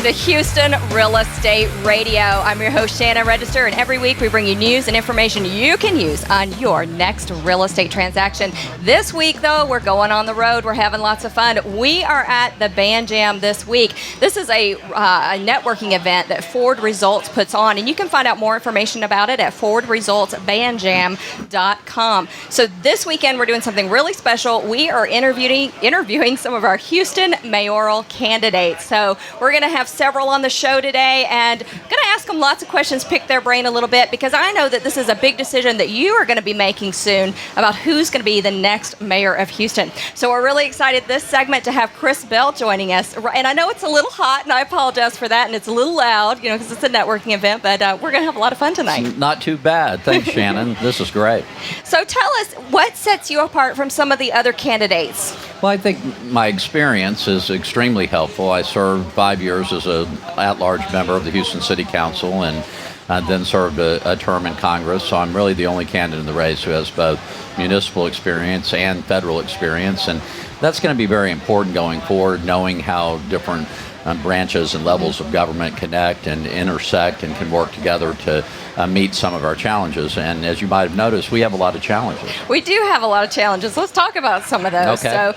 to Houston Real Estate Radio. I'm your host, Shannon Register, and every week we bring you news and information you can use on your next real estate transaction. This week, though, we're going on the road. We're having lots of fun. We are at the Band Jam this week. This is a networking event that Forward Results puts on, and you can find out more information about it at forwardresultsbandjam.com. So this weekend, we're doing something really special. We are interviewing some of our Houston Mayoral Candidates. So we're going to have several on the show today, and I'm going to ask them lots of questions, pick their brain a little bit, because I know that this is a big decision that you are going to be making soon about who's going to be the next mayor of Houston. So we're really excited this segment to have Chris Bell joining us. And I know it's a little hot, and I apologize for that, and it's a little loud, because it's a networking event, but we're going to have a lot of fun tonight. Not too bad. Thanks, Shannon. This is great. So tell us, what sets you apart from some of the other candidates? Well, I think my experience is extremely helpful. I served 5 years as an at-large member of the Houston City Council and then served a term in Congress. So I'm really the only candidate in the race who has both municipal experience and federal experience. And that's going to be very important going forward, knowing how different branches and levels of government connect and intersect and can work together to meet some of our challenges. And as you might have noticed, we have a lot of challenges. We do have a lot of challenges. Let's talk about some of those. Okay. So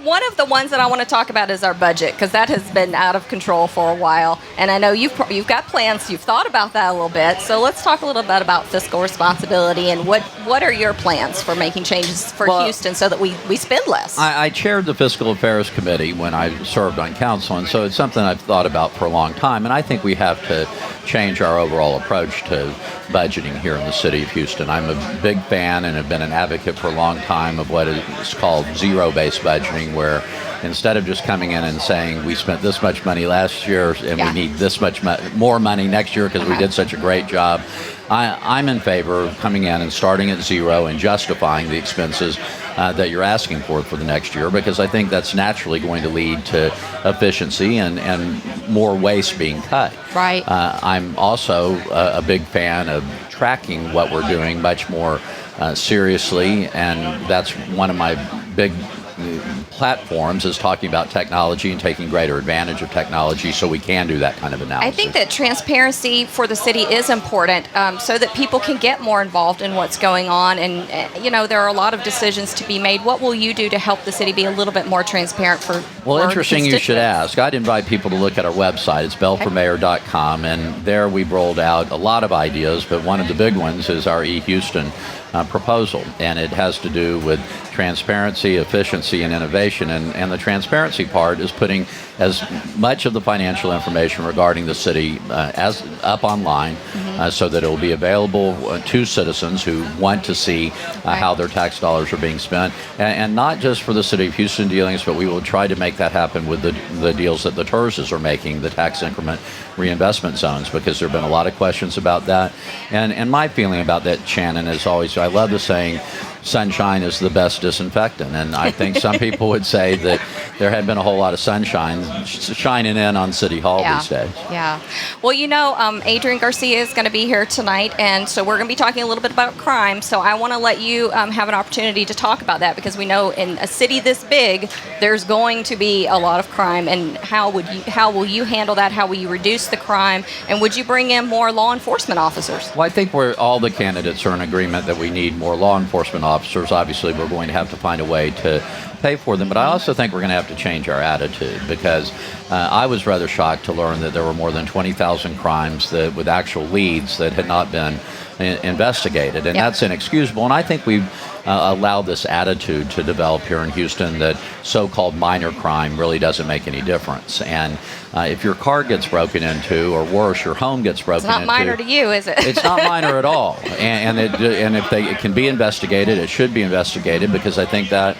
one of the ones that I want to talk about is our budget, because that has been out of control for a while. And I know you've got plans. You've thought about that a little bit. So let's talk a little bit about fiscal responsibility and what are your plans for making changes for Houston so that we spend less? I chaired the Fiscal Affairs Committee when I served on council, and so it's something I've thought about for a long time. And I think we have to change our overall approach to budgeting here in the city of Houston. I'm a big fan and have been an advocate for a long time of what is called zero-based budgeting, where instead of just coming in and saying we spent this much money last year and we need this much more money next year because we did such a great job, I'm in favor of coming in and starting at zero and justifying the expenses that you're asking for the next year, because I think that's naturally going to lead to efficiency and more waste being cut. Right. I'm also a big fan of tracking what we're doing much more seriously, and that's one of my big platforms is talking about technology and taking greater advantage of technology so we can do that kind of analysis. I think that transparency for the city is important so that people can get more involved in what's going on. And, there are a lot of decisions to be made. What will you do to help the city be a little bit more transparent for interesting you should ask. I'd invite people to look at our website. It's bellformayor.com, and there we've rolled out a lot of ideas, but one of the big ones is our eHouston proposal, and it has to do with transparency, efficiency, and innovation. And the transparency part is putting as much of the financial information regarding the city as up online, so that it will be available to citizens who want to see how their tax dollars are being spent, and not just for the city of Houston dealings, but we will try to make that happen with the deals that the TERSs are making, the tax increment reinvestment zones, because there have been a lot of questions about that. And my feeling about that, Shannon, is always, I love the saying, sunshine is the best disinfectant. And I think some people would say that there had been a whole lot of sunshine shining in on City Hall these days. Yeah. Well, Adrian Garcia is going to be here tonight, and so we're going to be talking a little bit about crime. So I want to let you have an opportunity to talk about that, because we know in a city this big, there's going to be a lot of crime. And how will you handle that? How will you reduce the crime? And would you bring in more law enforcement officers? Well, I think all the candidates are in agreement that we need more law enforcement officers. Obviously, we're going to have to find a way to pay for them, but I also think we're going to have to change our attitude, because I was rather shocked to learn that there were more than 20,000 crimes with actual leads that had not been investigated, and that's inexcusable. And I think we've allowed this attitude to develop here in Houston that so-called minor crime really doesn't make any difference. And if your car gets broken into, or worse, your home gets broken into, it's not minor to you, is it? It's not minor at all. And if it can be investigated, it should be investigated, because I think that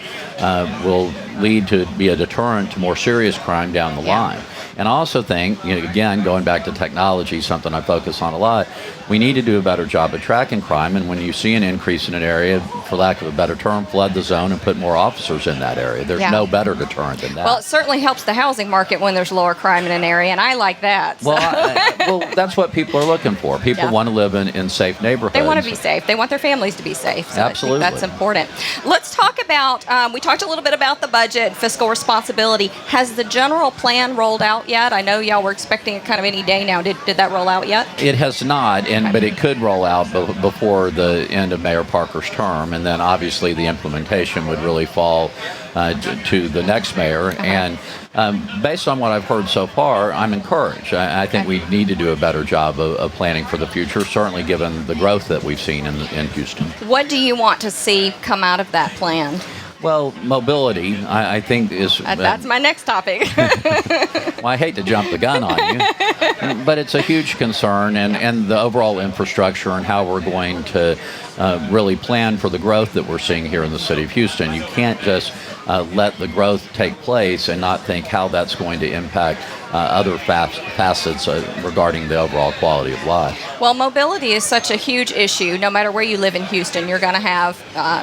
will lead to be a deterrent to more serious crime down the line. And I also think, again, going back to technology, something I focus on a lot, we need to do a better job of tracking crime. And when you see an increase in an area, for lack of a better term, flood the zone and put more officers in that area. There's no better deterrent than that. Well, it certainly helps the housing market when there's lower crime in an area, and I like that. So. Well, that's what people are looking for. People want to live in safe neighborhoods. They want to be safe. They want their families to be safe. So Absolutely. I think that's important. Let's talk about, we talked a little bit about the budget, fiscal responsibility. Has the general plan rolled out out yet? I know y'all were expecting it kind of any day now. Did that roll out yet? It has not, but it could roll out before the end of Mayor Parker's term, and then obviously the implementation would really fall to the next mayor. And based on what I've heard so far, I'm encouraged. I think we need to do a better job of planning for the future, certainly given the growth that we've seen in Houston. What do you want to see come out of that plan? Well, mobility, I think, is... that's my next topic. Well, I hate to jump the gun on you, but it's a huge concern, and the overall infrastructure and how we're going to really plan for the growth that we're seeing here in the city of Houston. You can't just let the growth take place and not think how that's going to impact other facets regarding the overall quality of life. Well, mobility is such a huge issue. No matter where you live in Houston, you're going to have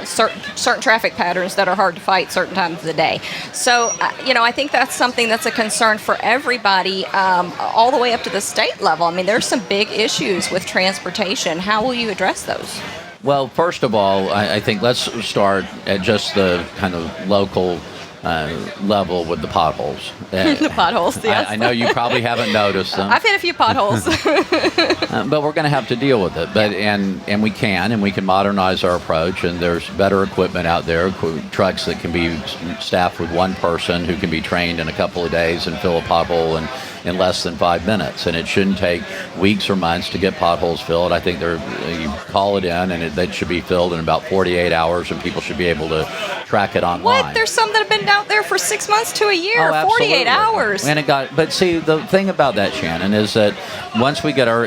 certain traffic patterns that are hard to fight certain times of the day. So, I think that's something that's a concern for everybody, all the way up to the state level. I mean, there's some big issues with transportation. How will you address those? Well, first of all, I think let's start at just the kind of local level with the potholes. The potholes, yes. I know you probably haven't noticed them. I've hit a few potholes. But we're going to have to deal with it. But and we can modernize our approach, and there's better equipment out there, trucks that can be staffed with one person who can be trained in a couple of days and fill a pothole in less than 5 minutes. And it shouldn't take weeks or months to get potholes filled. I think you call it in, and that should be filled in about 48 hours, and people should be able to track it online. What? There's some that have been out there for 6 months to a year, oh, 48 hours. And but see, the thing about that, Shannon, is that once we get our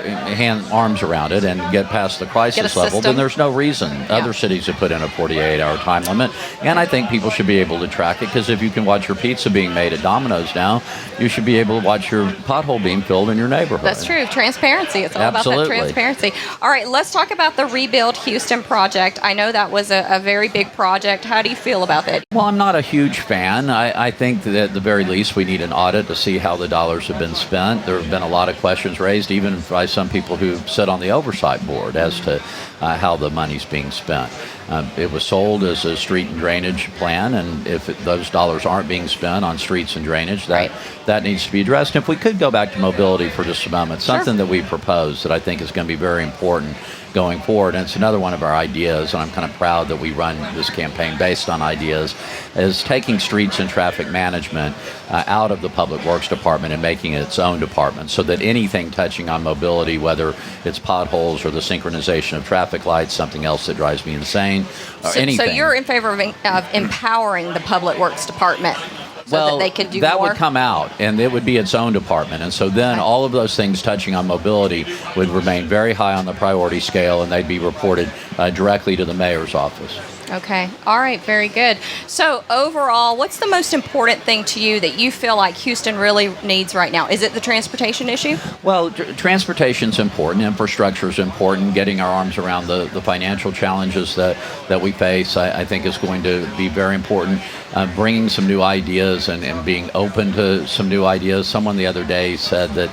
arms around it and get past the crisis level, then there's no reason. Other cities have put in a 48-hour time limit, and I think people should be able to track it, because if you can watch your pizza being made at Domino's now, you should be able to watch your pothole being filled in your neighborhood. That's true. Transparency. It's all about that transparency. All right, let's talk about the Rebuild Houston project. I know that was a very big project. How do you feel about that? Well, I'm not a huge fan. I think that at the very least we need an audit to see how the dollars have been spent. There have been a lot of questions raised, even by some people who sit on the oversight board, as to how the money's being spent. It was sold as a street and drainage plan, and if those dollars aren't being spent on streets and drainage, that needs to be addressed. And if we could go back to mobility for just a moment, something that we proposed that I think is going to be very important going forward, and it's another one of our ideas, and I'm kind of proud that we run this campaign based on ideas, is taking streets and traffic management out of the Public Works Department and making it its own department, so that anything touching on mobility, whether it's potholes or the synchronization of traffic lights, something else that drives me insane, or anything. So you're in favor of empowering the Public Works Department? So that they can do that more? Would come out, and it would be its own department. And so then all of those things touching on mobility would remain very high on the priority scale, and they'd be reported directly to the mayor's office. Okay. All right. Very good. So overall, what's the most important thing to you that you feel like Houston really needs right now? Is it the transportation issue? Well, transportation's important. Infrastructure is important. Getting our arms around the financial challenges that we face, I think, is going to be very important. Bringing some new ideas and being open to some new ideas. Someone the other day said that,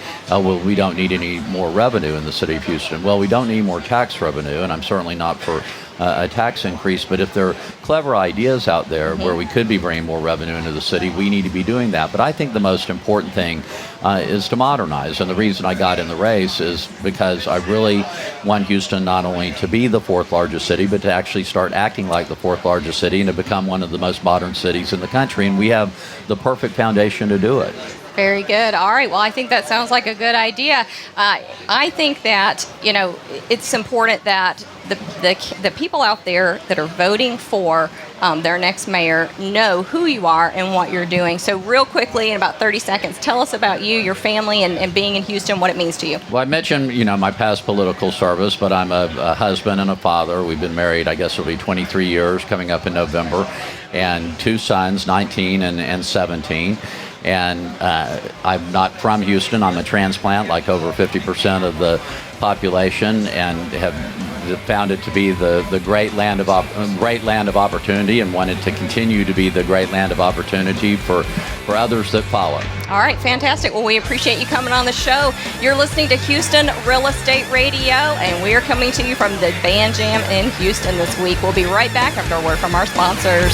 we don't need any more revenue in the city of Houston. Well, we don't need more tax revenue, and I'm certainly not for a tax increase, but if there are clever ideas out there where we could be bringing more revenue into the city, we need to be doing that. But I think the most important thing is to modernize, and the reason I got in the race is because I really want Houston not only to be the fourth largest city, but to actually start acting like the fourth largest city and to become one of the most modern cities in the country, and we have the perfect foundation to do it. Very good. All right. Well, I think that sounds like a good idea. I think that, it's important that the people out there that are voting for their next mayor know who you are and what you're doing. So real quickly, in about 30 seconds, tell us about you, your family, and being in Houston, what it means to you. Well, I mentioned, my past political service, but I'm a husband and a father. We've been married, I guess it'll be 23 years coming up in November, and 2 sons, 19 and 17. And I'm not from Houston. I'm a transplant, like over 50% of the population, and have found it to be the great land of opportunity, and wanted to continue to be the great land of opportunity for others that follow. All right, fantastic. Well, we appreciate you coming on the show. You're listening to Houston Real Estate Radio, and we're coming to you from the Band Jam in Houston this week. We'll be right back after a word from our sponsors.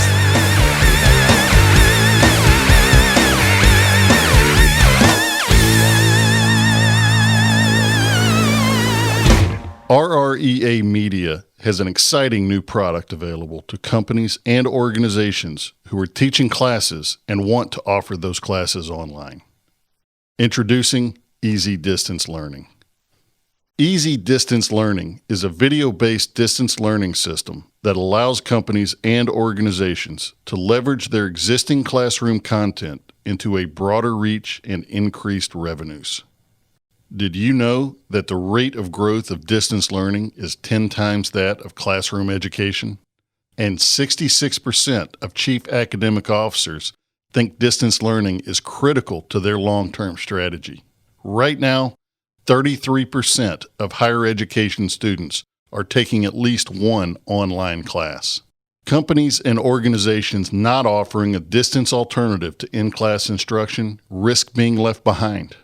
RREA Media has an exciting new product available to companies and organizations who are teaching classes and want to offer those classes online. Introducing Easy Distance Learning. Easy Distance Learning is a video-based distance learning system that allows companies and organizations to leverage their existing classroom content into a broader reach and increased revenues. Did you know that the rate of growth of distance learning is 10 times that of classroom education? And 66% of chief academic officers think distance learning is critical to their long-term strategy. Right now, 33% of higher education students are taking at least one online class. Companies and organizations not offering a distance alternative to in-class instruction risk being left behind.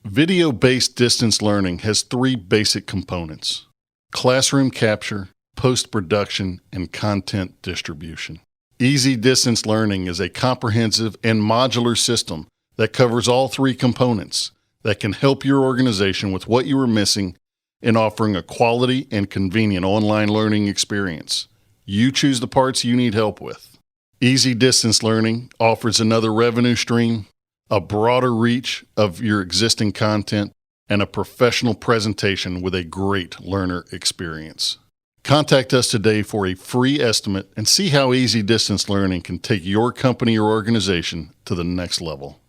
Video-based distance learning has three basic components: classroom capture, post-production, and content distribution. Easy Distance Learning is a comprehensive and modular system that covers all three components that can help your organization with what you are missing in offering a quality and convenient online learning experience. You choose the parts you need help with. Easy Distance Learning offers another revenue stream, a broader reach of your existing content, and a professional presentation with a great learner experience. Contact us today for a free estimate and see how Easy Distance Learning can take your company or organization to the next level.